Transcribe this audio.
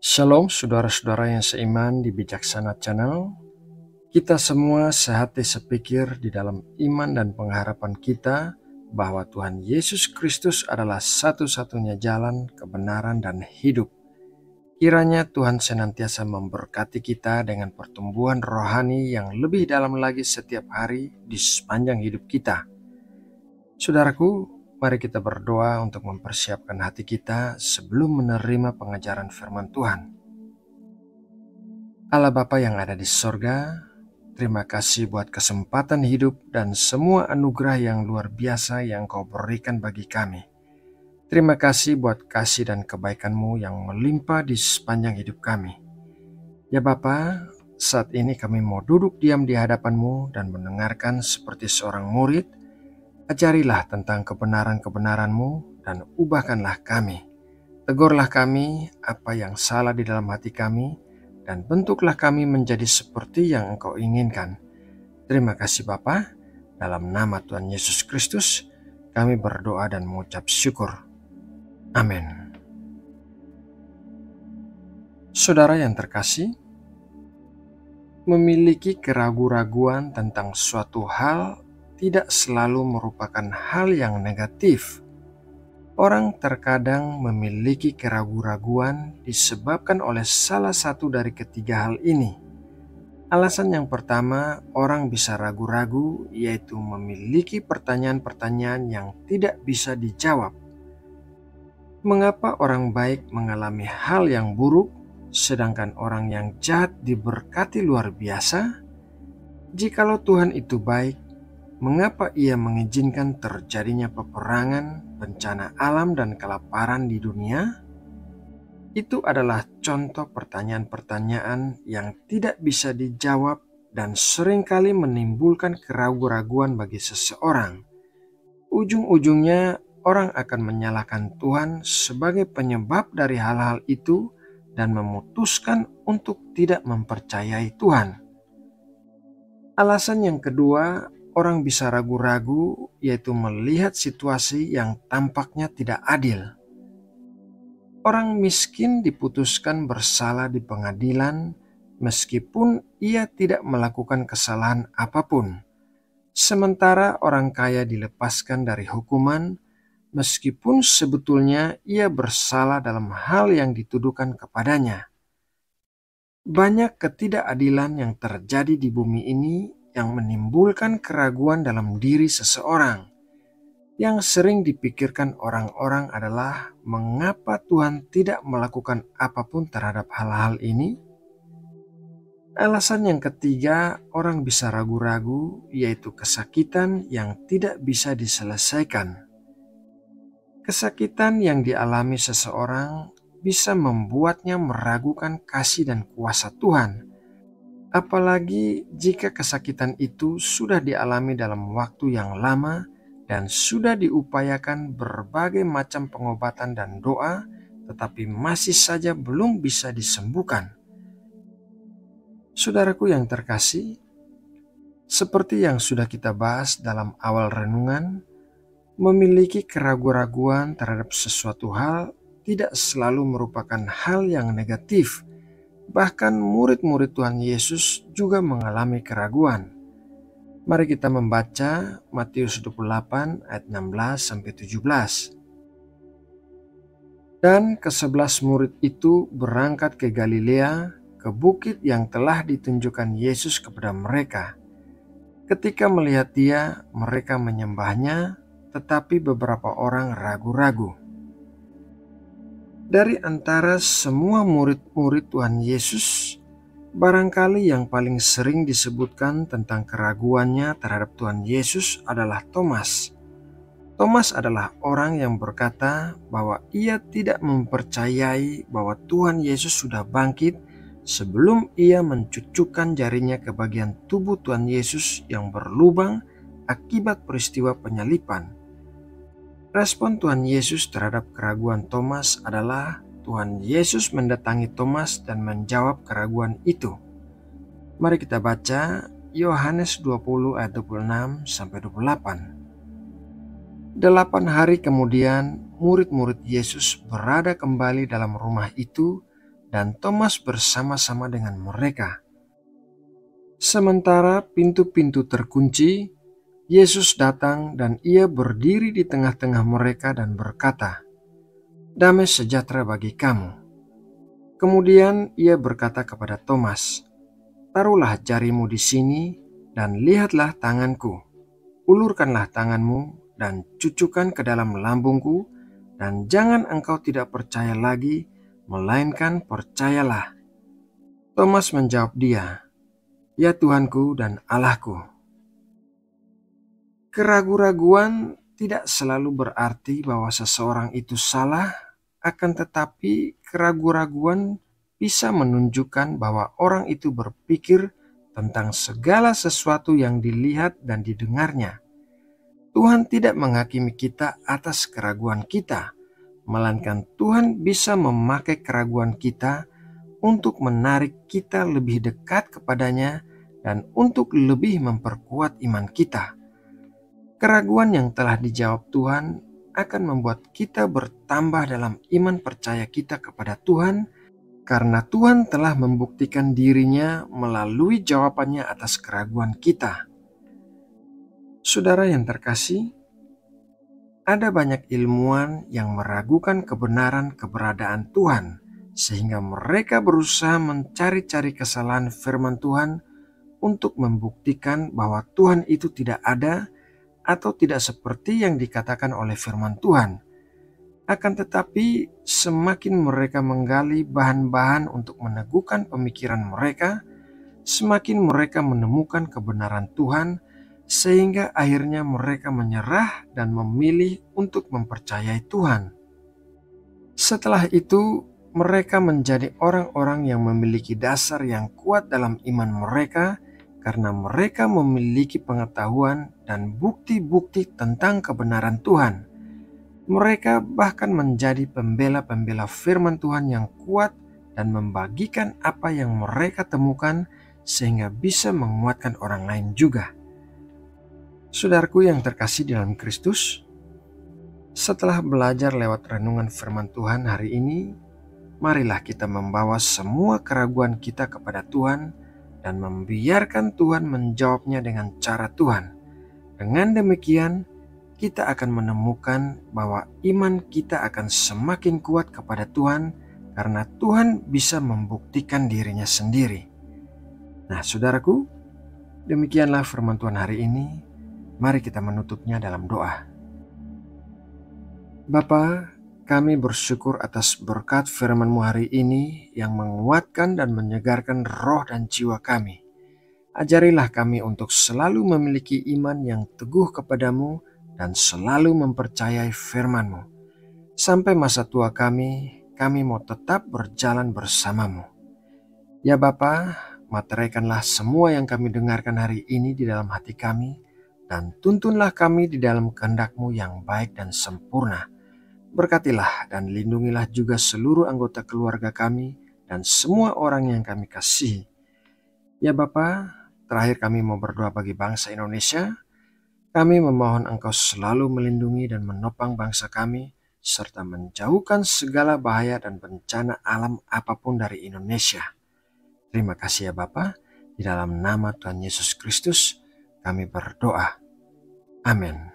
Shalom saudara-saudara yang seiman di Bijaksana Channel. Kita semua sehati sepikir di dalam iman dan pengharapan kita bahwa Tuhan Yesus Kristus adalah satu-satunya jalan, kebenaran, dan hidup. Kiranya Tuhan senantiasa memberkati kita dengan pertumbuhan rohani yang lebih dalam lagi setiap hari di sepanjang hidup kita. Saudaraku, mari kita berdoa untuk mempersiapkan hati kita sebelum menerima pengajaran firman Tuhan. Allah Bapa yang ada di sorga, terima kasih buat kesempatan hidup dan semua anugerah yang luar biasa yang Kau berikan bagi kami. Terima kasih buat kasih dan kebaikan-Mu yang melimpah di sepanjang hidup kami. Ya Bapa, saat ini kami mau duduk diam di hadapan-Mu dan mendengarkan seperti seorang murid. Ajarilah tentang kebenaran-kebenaran-Mu dan ubahkanlah kami. Tegurlah kami apa yang salah di dalam hati kami, dan bentuklah kami menjadi seperti yang Engkau inginkan. Terima kasih Bapa, dalam nama Tuhan Yesus Kristus, kami berdoa dan mengucap syukur. Amin. Saudara yang terkasih, memiliki keraguan-raguan tentang suatu hal tidak selalu merupakan hal yang negatif. Orang terkadang memiliki keraguan-raguan disebabkan oleh salah satu dari ketiga hal ini. Alasan yang pertama, orang bisa ragu-ragu, yaitu memiliki pertanyaan-pertanyaan yang tidak bisa dijawab. Mengapa orang baik mengalami hal yang buruk, sedangkan orang yang jahat diberkati luar biasa? Jikalau Tuhan itu baik, mengapa Ia mengizinkan terjadinya peperangan, bencana alam, dan kelaparan di dunia? Itu adalah contoh pertanyaan-pertanyaan yang tidak bisa dijawab dan seringkali menimbulkan keraguan-raguan bagi seseorang. Ujung-ujungnya, orang akan menyalahkan Tuhan sebagai penyebab dari hal-hal itu dan memutuskan untuk tidak mempercayai Tuhan. Alasan yang kedua, orang bisa ragu-ragu, yaitu melihat situasi yang tampaknya tidak adil. Orang miskin diputuskan bersalah di pengadilan meskipun ia tidak melakukan kesalahan apapun. Sementara orang kaya dilepaskan dari hukuman meskipun sebetulnya ia bersalah dalam hal yang dituduhkan kepadanya. Banyak ketidakadilan yang terjadi di bumi ini yang menimbulkan keraguan dalam diri seseorang. Yang sering dipikirkan orang-orang adalah mengapa Tuhan tidak melakukan apapun terhadap hal-hal ini? Alasan yang ketiga, orang bisa ragu-ragu, yaitu kesakitan yang tidak bisa diselesaikan. Kesakitan yang dialami seseorang bisa membuatnya meragukan kasih dan kuasa Tuhan. Apalagi jika kesakitan itu sudah dialami dalam waktu yang lama dan sudah diupayakan berbagai macam pengobatan dan doa, tetapi masih saja belum bisa disembuhkan. Saudaraku yang terkasih, seperti yang sudah kita bahas dalam awal renungan, memiliki keraguan-raguan terhadap sesuatu hal tidak selalu merupakan hal yang negatif. Bahkan murid-murid Tuhan Yesus juga mengalami keraguan. Mari kita membaca Matius 28 ayat 16-17. Dan ke-11 murid itu berangkat ke Galilea, ke bukit yang telah ditunjukkan Yesus kepada mereka. Ketika melihat Dia, mereka menyembahnya, tetapi beberapa orang ragu-ragu. Dari antara semua murid-murid Tuhan Yesus, barangkali yang paling sering disebutkan tentang keraguannya terhadap Tuhan Yesus adalah Thomas. Thomas adalah orang yang berkata bahwa ia tidak mempercayai bahwa Tuhan Yesus sudah bangkit sebelum ia mencucukkan jarinya ke bagian tubuh Tuhan Yesus yang berlubang akibat peristiwa penyalipan. Respon Tuhan Yesus terhadap keraguan Thomas adalah Tuhan Yesus mendatangi Thomas dan menjawab keraguan itu. Mari kita baca Yohanes 20 ayat 26-28. 8 hari kemudian, murid-murid Yesus berada kembali dalam rumah itu dan Thomas bersama-sama dengan mereka. Sementara pintu-pintu terkunci, Yesus datang dan ia berdiri di tengah-tengah mereka dan berkata, "Damai sejahtera bagi kamu." Kemudian ia berkata kepada Thomas, "Taruhlah jarimu di sini dan lihatlah tanganku. Ulurkanlah tanganmu dan cucukkan ke dalam lambungku, dan jangan engkau tidak percaya lagi, melainkan percayalah." Thomas menjawab dia, "Ya Tuhanku dan Allahku." Keraguan-raguan tidak selalu berarti bahwa seseorang itu salah, akan tetapi keraguan-raguan bisa menunjukkan bahwa orang itu berpikir tentang segala sesuatu yang dilihat dan didengarnya. Tuhan tidak menghakimi kita atas keraguan kita, melainkan Tuhan bisa memakai keraguan kita untuk menarik kita lebih dekat kepadanya dan untuk lebih memperkuat iman kita. Keraguan yang telah dijawab Tuhan akan membuat kita bertambah dalam iman percaya kita kepada Tuhan, karena Tuhan telah membuktikan dirinya melalui jawabannya atas keraguan kita. Saudara yang terkasih, ada banyak ilmuwan yang meragukan kebenaran keberadaan Tuhan, sehingga mereka berusaha mencari-cari kesalahan firman Tuhan untuk membuktikan bahwa Tuhan itu tidak ada atau tidak seperti yang dikatakan oleh firman Tuhan. Akan tetapi, semakin mereka menggali bahan-bahan untuk meneguhkan pemikiran mereka, semakin mereka menemukan kebenaran Tuhan, sehingga akhirnya mereka menyerah dan memilih untuk mempercayai Tuhan. Setelah itu, mereka menjadi orang-orang yang memiliki dasar yang kuat dalam iman mereka, karena mereka memiliki pengetahuan dan bukti-bukti tentang kebenaran Tuhan. Mereka bahkan menjadi pembela-pembela firman Tuhan yang kuat dan membagikan apa yang mereka temukan sehingga bisa menguatkan orang lain juga. Saudaraku yang terkasih di dalam Kristus, setelah belajar lewat renungan firman Tuhan hari ini, marilah kita membawa semua keraguan kita kepada Tuhan dan membiarkan Tuhan menjawabnya dengan cara Tuhan. Dengan demikian, kita akan menemukan bahwa iman kita akan semakin kuat kepada Tuhan karena Tuhan bisa membuktikan dirinya sendiri. Nah, saudaraku, demikianlah firman Tuhan hari ini. Mari kita menutupnya dalam doa. Bapa, kami bersyukur atas berkat firman-Mu hari ini yang menguatkan dan menyegarkan roh dan jiwa kami. Ajarilah kami untuk selalu memiliki iman yang teguh kepadamu dan selalu mempercayai firman-Mu. Sampai masa tua kami mau tetap berjalan bersamamu. Ya Bapa, materaikanlah semua yang kami dengarkan hari ini di dalam hati kami, dan tuntunlah kami di dalam kehendak-Mu yang baik dan sempurna. Berkatilah dan lindungilah juga seluruh anggota keluarga kami dan semua orang yang kami kasihi. Ya Bapa, terakhir kami mau berdoa bagi bangsa Indonesia. Kami memohon Engkau selalu melindungi dan menopang bangsa kami, serta menjauhkan segala bahaya dan bencana alam apapun dari Indonesia. Terima kasih ya Bapa, di dalam nama Tuhan Yesus Kristus kami berdoa. Amin.